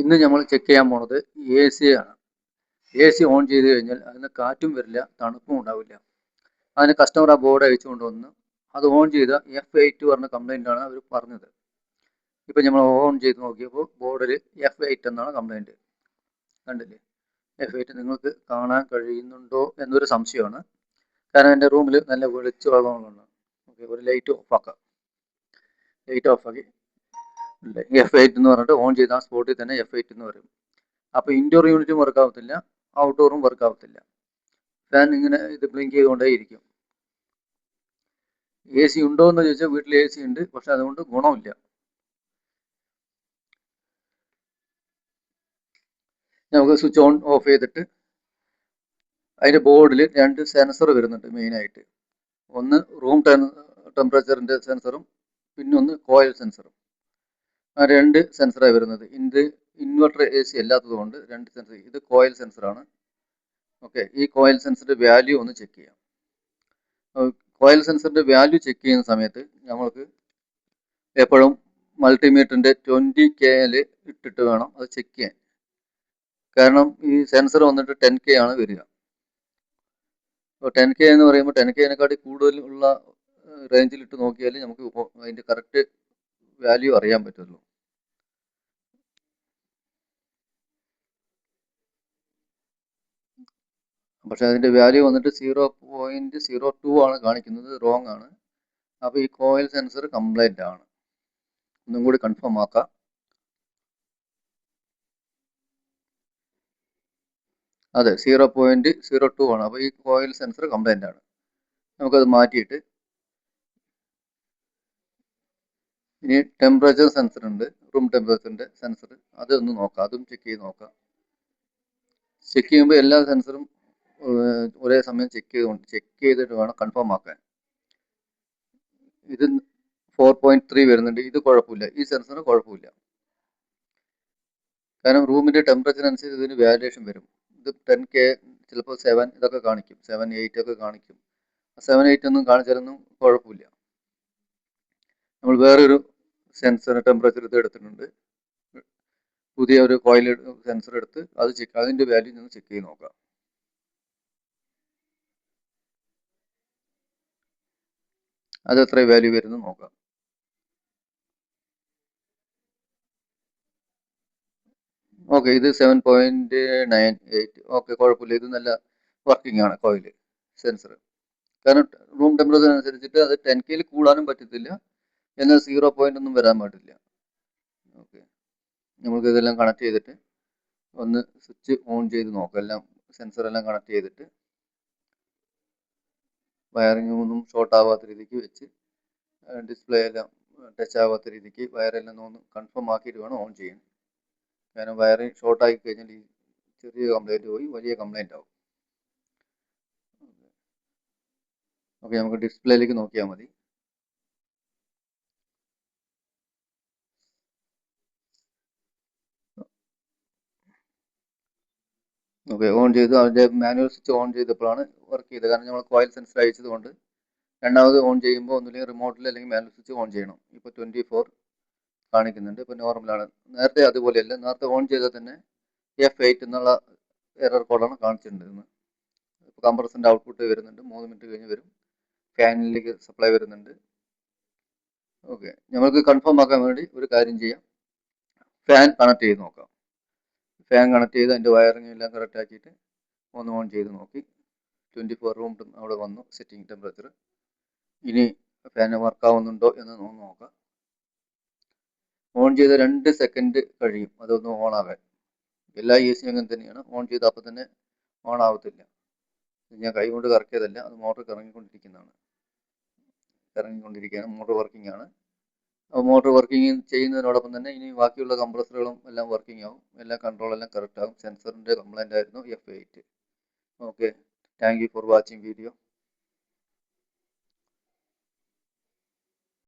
ഇന്ന് നമ്മൾ ചെക്ക് ചെയ്യാൻ പോണത് എ സി ആണ്. എ സി ഓൺ ചെയ്ത് കഴിഞ്ഞാൽ അതിന് കാറ്റും വരില്ല, തണുപ്പും ഉണ്ടാവില്ല. അതിന് കസ്റ്റമർ ആ ബോർഡ് അയച്ചു കൊണ്ടുവന്ന് അത് ഓൺ ചെയ്ത F8 പറഞ്ഞ കംപ്ലൈൻ്റ് ആണ് അവർ പറഞ്ഞത്. ഇപ്പം നമ്മൾ ഓൺ ചെയ്ത് നോക്കിയപ്പോൾ ബോർഡിൽ F8 എന്നാണ് കംപ്ലൈൻറ്റ്. കണ്ടില്ലേ? F8 നിങ്ങൾക്ക് കാണാൻ കഴിയുന്നുണ്ടോ എന്നൊരു സംശയമാണ്. കാരണം എൻ്റെ റൂമിൽ നല്ല വെളിച്ചമുള്ളതുകൊണ്ടാണ്. ഓക്കെ, ഒരു ലൈറ്റ് ഓഫാക്കാം. ലൈറ്റ് ഓഫാക്കി F8 എന്ന് പറഞ്ഞിട്ട് ഓൺ ചെയ്ത ആ സ്പോട്ടിൽ തന്നെ F8 എന്ന് പറയും. അപ്പോൾ ഇൻഡോർ യൂണിറ്റും വർക്ക് ആവത്തില്ല, ഔട്ട്ഡോറും വർക്ക് ആവത്തില്ല. ഫാൻ ഇങ്ങനെ ഇത് ബ്ലിങ്ക് ചെയ്തുകൊണ്ടേയിരിക്കും. എ സി ഉണ്ടോ എന്ന് ചോദിച്ചാൽ വീട്ടിൽ എ സി ഉണ്ട്, പക്ഷെ അതുകൊണ്ട് ഗുണമില്ല. നമുക്ക് സ്വിച്ച് ഓൺ ഓഫ് ചെയ്തിട്ട് അതിൻ്റെ ബോർഡിൽ 2 സെൻസർ വരുന്നുണ്ട് മെയിനായിട്ട്. ഒന്ന് റൂം ടെമ്പറേച്ചറിൻ്റെ സെൻസറും പിന്നെ ഒന്ന് കോയിൽ സെൻസറും. ആ 2 സെൻസറാണ് വരുന്നത്. ഇത് ഇൻവെർട്ടർ എ സി അല്ലാത്തതുകൊണ്ട് 2 സെൻസർ. ഇത് കോയിൽ സെൻസറാണ്. ഓക്കെ, ഈ കോയിൽ സെൻസറിൻ്റെ വാല്യൂ ഒന്ന് ചെക്ക് ചെയ്യാം. കോയിൽ സെൻസറിൻ്റെ വാല്യൂ ചെക്ക് ചെയ്യുന്ന സമയത്ത് നമ്മൾക്ക് എപ്പോഴും മൾട്ടിമീറ്ററിൻ്റെ 20K ഇട്ടിട്ട് വേണം അത് ചെക്ക് ചെയ്യാൻ. കാരണം ഈ സെൻസർ വന്നിട്ട് 10K ആണ് വരിക. അപ്പോൾ 10K എന്ന് പറയുമ്പോൾ 10Kനെക്കാട്ടി കൂടുതലുള്ള റേഞ്ചിലിട്ട് നോക്കിയാൽ നമുക്ക് അതിൻ്റെ കറക്റ്റ് വാല്യൂ അറിയാൻ പറ്റുള്ളൂ. പക്ഷെ അതിൻ്റെ വാല്യൂ വന്നിട്ട് 0.02 ആണ് കാണിക്കുന്നത്, റോങ് ആണ്. അപ്പോൾ ഈ കോയിൽ സെൻസർ കംപ്ലൈൻ്റ് ആണ്. ഒന്നും കൂടി കൺഫേം ആക്കാം. അതെ, 0.02 ആണ്. അപ്പോൾ ഈ കോയിൽ സെൻസർ കംപ്ലൈൻ്റ് ആണ്. നമുക്കത് മാറ്റിയിട്ട് ഇനി ടെമ്പറേച്ചർ സെൻസർ ഉണ്ട്, റൂം ടെമ്പറേച്ചറിൻ്റെ സെൻസർ, അതൊന്ന് നോക്കാം. അതും ചെക്ക് ചെയ്ത് നോക്കാം. ചെക്ക് ചെയ്യുമ്പോൾ എല്ലാ സെൻസറും ഒരേ സമയം ചെക്ക് ചെയ്തിട്ട് വേണം കൺഫേം ആക്കാൻ. ഇത് 4.3 വരുന്നുണ്ട്, ഇത് കുഴപ്പമില്ല. ഈ സെൻസറിന് കുഴപ്പമില്ല. കാരണം റൂമിൻ്റെ ടെമ്പറേച്ചർ അനുസരിച്ച് ഇതിന് വാല്യുവേഷൻ വരും. ഇത് 10K, ചിലപ്പോൾ 7 ഇതൊക്കെ കാണിക്കും, 7, 8 ഒക്കെ കാണിക്കും. 7, 8 ഒന്നും കാണിച്ചാലൊന്നും കുഴപ്പമില്ല. നമ്മൾ വേറൊരു സെൻസർ ടെമ്പറേച്ചർ ഇത് എടുത്തിട്ടുണ്ട്. പുതിയ ഒരു കോയിൽ സെൻസർ എടുത്ത് അത് അതിൻ്റെ വാല്യൂ നിന്ന് ചെക്ക് ചെയ്ത് നോക്കാം. അത് എത്ര വാല്യൂ വരുന്നു നോക്കാം. ഓക്കെ, ഇത് 7.98. ഓക്കെ, കുഴപ്പമില്ല. ഇത് നല്ല വർക്കിംഗ് ആണ് കോയിൽ സെൻസർ. കാരണം റൂം ടെമ്പറേച്ചർ അനുസരിച്ചിട്ട് അത് 10K കൂടാനും പറ്റത്തില്ല, എന്നാൽ 0 പോയിന്റ് ഒന്നും വരാൻ പാടില്ല. ഓക്കെ, നമുക്ക് ഇതെല്ലാം കണക്ട് ചെയ്തിട്ട് ഒന്ന് സ്വിച്ച് ഓൺ ചെയ്ത് നോക്കാം. എല്ലാം സെൻസറെല്ലാം കണക്ട് ചെയ്തിട്ട് വയറിംഗ് ഒന്നും ഷോർട്ട് ആവാത്ത രീതിക്ക് വെച്ച് ഡിസ്പ്ലേ എല്ലാം ടച്ച് ആവാത്ത രീതിക്ക് വയറെല്ലാം ഒന്ന് കൺഫേം ആക്കിയിട്ട് വേണം ഓൺ ചെയ്യാൻ. കാരണം വയറിംഗ് ഷോർട്ടായി കഴിഞ്ഞാൽ ഈ ചെറിയ കംപ്ലൈൻറ്റ് പോയി വലിയ കംപ്ലൈൻറ്റ് ആവും. ഓക്കെ, നമുക്ക് ഡിസ്പ്ലേയിലേക്ക് നോക്കിയാൽ മതി. ഓക്കെ, ഓൺ ചെയ്തു. അതിൻ്റെ മാനുവൽ സ്വിച്ച് ഓൺ ചെയ്തപ്പോഴാണ് വർക്ക് ചെയ്തത്. കാരണം നമ്മൾ കോയിൽ സെൻസർ അയച്ചത് കൊണ്ട് രണ്ടാമത് ഓൺ ചെയ്യുമ്പോൾ ഒന്നുമില്ലെങ്കിൽ റിമോട്ടിൽ അല്ലെങ്കിൽ മാനുവൽ സ്വിച്ച് ഓൺ ചെയ്യണം. ഇപ്പോൾ 24 കാണിക്കുന്നുണ്ട്, ഇപ്പോൾ നോർമലാണ്. നേരത്തെ അതുപോലെയല്ല, നേരത്തെ ഓൺ ചെയ്താൽ തന്നെ F8 എന്നുള്ള എറർ കോഡാണ് കാണിച്ചിട്ടുണ്ടായിരുന്നത്. ഇപ്പോൾ കംപ്രസറിൻ്റെ ഔട്ട്പുട്ട് വരുന്നുണ്ട്, 3 മിനിറ്റ് കഴിഞ്ഞ് വരും. ഫാനിലേക്ക് സപ്ലൈ വരുന്നുണ്ട്. ഓക്കെ, നമുക്ക് കൺഫേം ആക്കാൻ വേണ്ടി ഒരു കാര്യം ചെയ്യാം. ഫാൻ കണക്ട് ചെയ്ത് നോക്കാം. ഫാൻ കണക്ട് ചെയ്ത് അതിൻ്റെ വയറിംഗ് എല്ലാം കറക്റ്റ് ആക്കിയിട്ട് ഒന്ന് ഓൺ ചെയ്ത് നോക്കി. 24 റൂം അവിടെ വന്നു സെറ്റിംഗ് ടെമ്പറേച്ചർ. ഇനി ഫാൻ വർക്ക് ആവുന്നുണ്ടോ എന്ന് നോക്കാം. ഓൺ ചെയ്ത് 2 സെക്കൻഡ് കഴിയും അതൊന്ന് ഓൺ ആകാൻ. എല്ലാ AC അങ്ങനെ തന്നെയാണ്, ഓൺ ചെയ്ത് അപ്പം തന്നെ ഓൺ ആവത്തില്ല. ഞാൻ കൈ കൊണ്ട് കറക്കിയതല്ല, അത് മോട്ടർ കറങ്ങിക്കൊണ്ടിരിക്കുകയാണ്. മോട്ടർ വർക്കിംഗ് ആണ്. അപ്പോൾ മോട്ടർ വർക്കിംഗ് ചെയ്യുന്നതിനോടൊപ്പം തന്നെ ഇനി ബാക്കിയുള്ള കംപ്രസറുകളും എല്ലാം വർക്കിംഗ് ആവും, എല്ലാ കൺട്രോളെല്ലാം കറക്റ്റ് ആവും. സെൻസറിൻ്റെ കംപ്ലൈൻ്റ് ആയിരുന്നു F8. Okay, thank you for watching video.